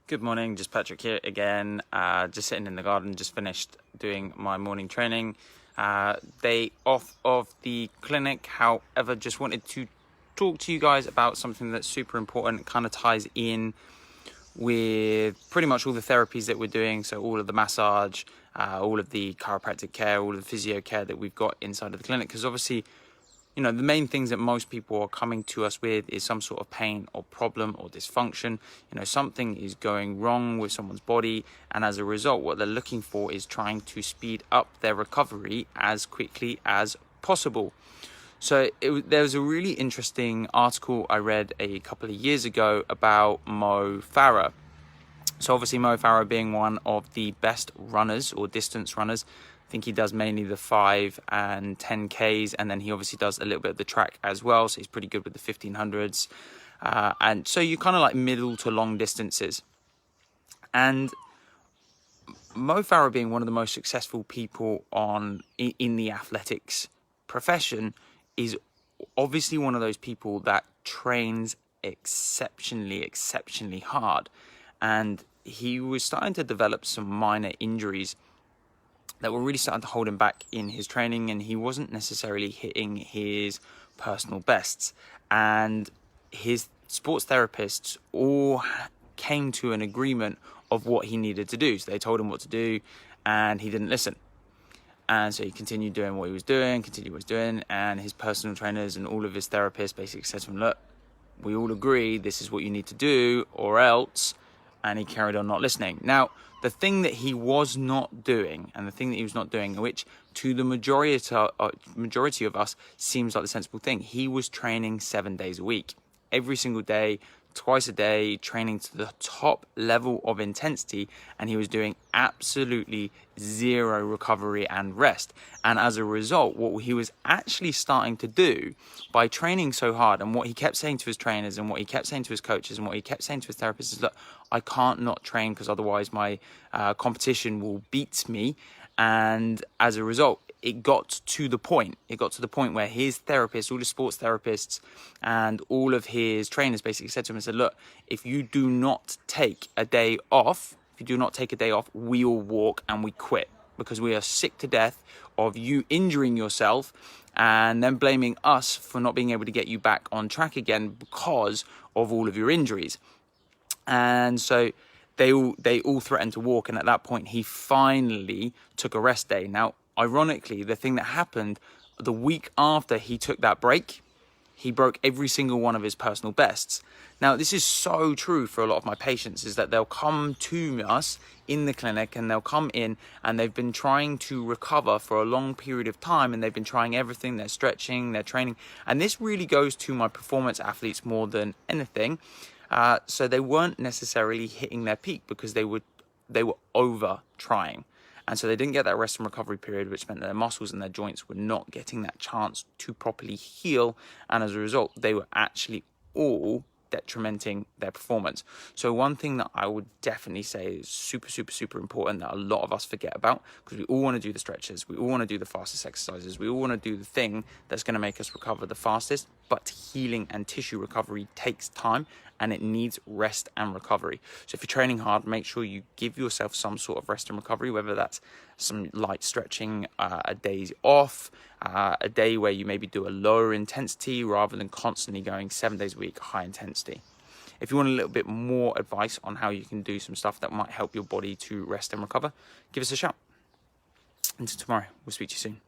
Good morning, just Patrick here again, just sitting in the garden, just finished doing my morning training. Day off of the clinic, however, just wanted to talk to you guys about something that's super important. It kind of ties in with pretty much all the therapies that we're doing, so all of the massage, all of the chiropractic care, all of the physio care that we've got inside of the clinic, because obviously, you know, the main things that most people are coming to us with is some sort of pain or problem or dysfunction. You know, something is going wrong with someone's body, and as a result, what they're looking for is trying to speed up their recovery as quickly as possible. So there was a really interesting article I read a couple of years ago about Mo Farah. So obviously Mo Farah being one of the best runners or distance runners. I think he does mainly the 5 and 10Ks, and then he obviously does a little bit of the track as well, so he's pretty good with the 1500s. And so you kind of like middle to long distances. And Mo Farah being one of the most successful people in the athletics profession is obviously one of those people that trains exceptionally hard. And he was starting to develop some minor injuries that were really starting to hold him back in his training, and he wasn't necessarily hitting his personal bests. And his sports therapists all came to an agreement of what he needed to do. So they told him what to do, and he didn't listen. And so he continued doing what he was doing, and his personal trainers and all of his therapists basically said to him, look, we all agree this is what you need to do or else. And he carried on not listening. Now, the thing that he was not doing, which to the majority of us seems like the sensible thing, he was training 7 days a week, every single day, twice a day, training to the top level of intensity, and he was doing absolutely zero recovery and rest. And as a result, what he was actually starting to do by training so hard, and what he kept saying to his trainers and what he kept saying to his coaches and what he kept saying to his therapists is, look, I can't not train because otherwise my competition will beat me. And as a result, it got to the point where his therapists, all his sports therapists and all of his trainers basically said to him and said, look, if you do not take a day off, we all walk and we quit, because we are sick to death of you injuring yourself and then blaming us for not being able to get you back on track again because of all of your injuries. And so they all threatened to walk, and at that point he finally took a rest day. Now, ironically, the thing that happened the week after he took that break, he broke every single one of his personal bests. Now, this is so true for a lot of my patients, is that they'll come to us in the clinic and they'll come in and they've been trying to recover for a long period of time, and they've been trying everything, they're stretching, they're training. And this really goes to my performance athletes more than anything. So they weren't necessarily hitting their peak because they were over trying. And so they didn't get that rest and recovery period, which meant that their muscles and their joints were not getting that chance to properly heal. And as a result, they were actually all detrimenting their performance. So one thing that I would definitely say is super important that a lot of us forget about, because we all want to do the stretches, we all want to do the fastest exercises, we all want to do the thing that's going to make us recover the fastest, but healing and tissue recovery takes time and it needs rest and recovery. So if you're training hard, make sure you give yourself some sort of rest and recovery, whether that's some light stretching, a day off, a day where you maybe do a lower intensity rather than constantly going 7 days a week, high intensity. If you want a little bit more advice on how you can do some stuff that might help your body to rest and recover, give us a shout. Until tomorrow, we'll speak to you soon.